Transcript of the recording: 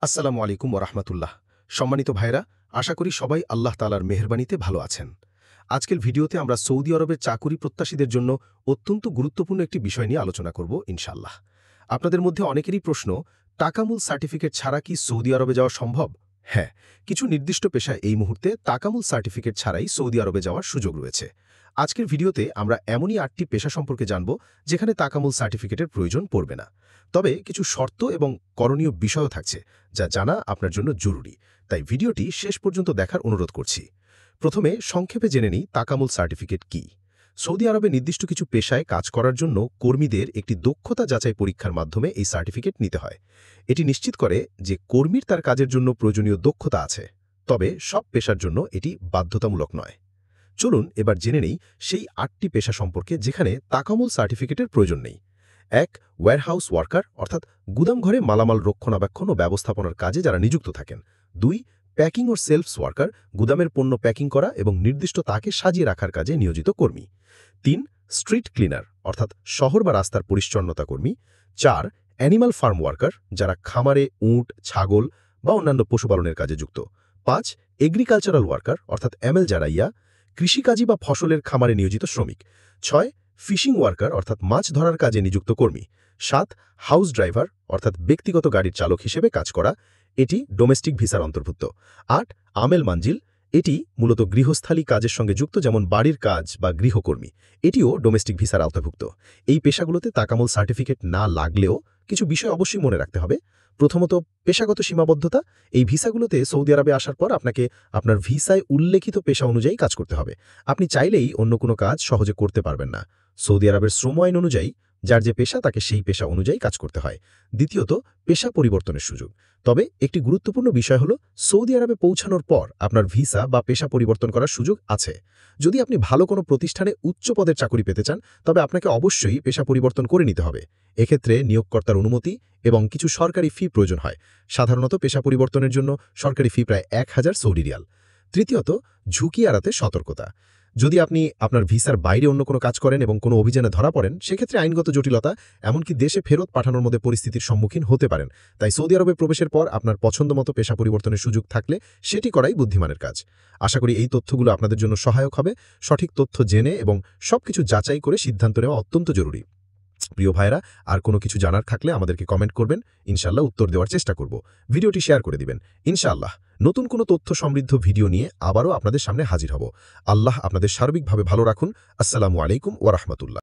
আসসালামু আলাইকুম ওরহমতুল্লাহ। সম্মানিত ভাইরা, আশা করি সবাই আল্লাহ তাআলার মেহেরবানিতে ভালো আছেন। আজকের ভিডিওতে আমরা সৌদি আরবের চাকুরি প্রত্যাশীদের জন্য অত্যন্ত গুরুত্বপূর্ণ একটি বিষয় নিয়ে আলোচনা করব ইনশাআল্লাহ। আপনাদের মধ্যে অনেকেরই প্রশ্ন, তাকামুল সার্টিফিকেট ছাড়া কি সৌদি আরবে যাওয়া সম্ভব? হ্যাঁ, কিছু নির্দিষ্ট পেশায় এই মুহূর্তে তাকামুল সার্টিফিকেট ছাড়াই সৌদি আরবে যাওয়ার সুযোগ রয়েছে। আজকের ভিডিওতে আমরা এমনই 8টি পেশা সম্পর্কে জানব যেখানে তাকামুল সার্টিফিকেটের প্রয়োজন পড়বে না। তবে কিছু শর্ত এবং করণীয় বিষয়ও থাকছে যা জানা আপনার জন্য জরুরি, তাই ভিডিওটি শেষ পর্যন্ত দেখার অনুরোধ করছি। প্রথমে সংক্ষেপে জেনে নিই তাকামুল সার্টিফিকেট কি। সৌদি আরবে নির্দিষ্ট কিছু পেশায় কাজ করার জন্য কর্মীদের একটি দক্ষতা যাচাই পরীক্ষার মাধ্যমে এই সার্টিফিকেট নিতে হয়। এটি নিশ্চিত করে যে কর্মীর তার কাজের জন্য প্রয়োজনীয় দক্ষতা আছে। তবে সব পেশার জন্য এটি বাধ্যতামূলক নয়। চলুন এবার জেনে নেই সেই 8টি পেশা সম্পর্কে যেখানে তাকামুল সার্টিফিকেটের প্রয়োজন নেই। ১. ওয়্যারহাউস ওয়ার্কার, অর্থাৎ গুদামঘরে মালামাল রক্ষণাবেক্ষণ ও ব্যবস্থাপনার কাজে যারা নিযুক্ত থাকেন। ২. প্যাকিং ও সেলফস ওয়ার্কার, গুদামের পণ্য প্যাকিং করা এবং নির্দিষ্ট তাকে সাজিয়ে রাখার কাজে নিয়োজিত কর্মী। ৩. স্ট্রিট ক্লিনার, অর্থাৎ শহর বা রাস্তার পরিচ্ছন্নতা কর্মী। ৪. অ্যানিমাল ফার্ম ওয়ার্কার, যারা খামারে উট, ছাগল বা অন্যান্য পশুপালনের কাজে যুক্ত। ৫. এগ্রিকালচারাল ওয়ার্কার, অর্থাৎ এমএল যারাইয়া, কৃষিকাজী বা ফসলের খামারে নিয়োজিত শ্রমিক। ৬. ফিশিং ওয়ার্কার, অর্থাৎ মাছ ধরার কাজে নিযুক্ত কর্মী। ৭. হাউস ড্রাইভার, অর্থাৎ ব্যক্তিগত গাড়ির চালক হিসেবে কাজ করা, এটি ডোমেস্টিক ভিসার অন্তর্ভুক্ত। ৮. আমেল মানজিল, এটি মূলত গৃহস্থালী কাজের সঙ্গে যুক্ত, যেমন বাড়ির কাজ বা গৃহকর্মী, এটিও ডোমেস্টিক ভিসার আওতাভুক্ত। এই পেশাগুলোতে তাকামুল সার্টিফিকেট না লাগলেও কিছু বিষয় অবশ্যই মনে রাখতে হবে। প্রথমত, পেশাগত সীমাবদ্ধতা। এই ভিসাগুলোতে সৌদি আরবে আসার পর আপনাকে আপনার ভিসায় উল্লেখিত পেশা অনুযায়ী কাজ করতে হবে। আপনি চাইলেই অন্য কোনো কাজ সহজে করতে পারবেন না। সৌদি আরবের শ্রম আইন অনুযায়ী যার যে পেশা তাকে সেই পেশা অনুযায়ী কাজ করতে হয়। দ্বিতীয়ত, পেশা পরিবর্তনের সুযোগ। তবে একটি গুরুত্বপূর্ণ বিষয় হলো, সৌদি আরবে পৌঁছানোর পর আপনার ভিসা বা পেশা পরিবর্তন করার সুযোগ আছে। যদি আপনি ভালো কোনো প্রতিষ্ঠানে উচ্চ পদের চাকরি পেতে চান, তবে আপনাকে অবশ্যই পেশা পরিবর্তন করে নিতে হবে। এক্ষেত্রে নিয়োগকর্তার অনুমতি এবং কিছু সরকারি ফি প্রয়োজন হয়। সাধারণত পেশা পরিবর্তনের জন্য সরকারি ফি প্রায় 1000 সৌদি রিয়াল। তৃতীয়ত, ঝুঁকি এড়াতে সতর্কতা। যদি আপনি আপনার ভিসার বাইরে অন্য কোনো কাজ করেন এবং কোনো অভিযানে ধরা পড়েন, সেক্ষেত্রে আইনগত জটিলতা, এমনকি দেশে ফেরত পাঠানোর মধ্যে পরিস্থিতির সম্মুখীন হতে পারেন। তাই সৌদি আরবে প্রবেশের পর আপনার পছন্দমতো পেশা পরিবর্তনের সুযোগ থাকলে সেটি করাই বুদ্ধিমানের কাজ। আশা করি এই তথ্যগুলো আপনাদের জন্য সহায়ক হবে। সঠিক তথ্য জেনে এবং সবকিছু যাচাই করে সিদ্ধান্ত নেওয়া অত্যন্ত জরুরি। প্রিয় ভাইরা, আর কোনো কিছু জানার থাকলে আমাদেরকে কমেন্ট করবেন, ইনশাআল্লাহ উত্তর দেওয়ার চেষ্টা করব। ভিডিওটি শেয়ার করে দিবেন। ইনশাআল্লাহ নতুন কোনো তথ্য সমৃদ্ধ ভিডিও নিয়ে আবারও আপনাদের সামনে হাজির হব। আল্লাহ আপনাদের সার্বিকভাবে ভালো রাখুন। আসসালামু আলাইকুম ওয়া রাহমাতুল্লাহ।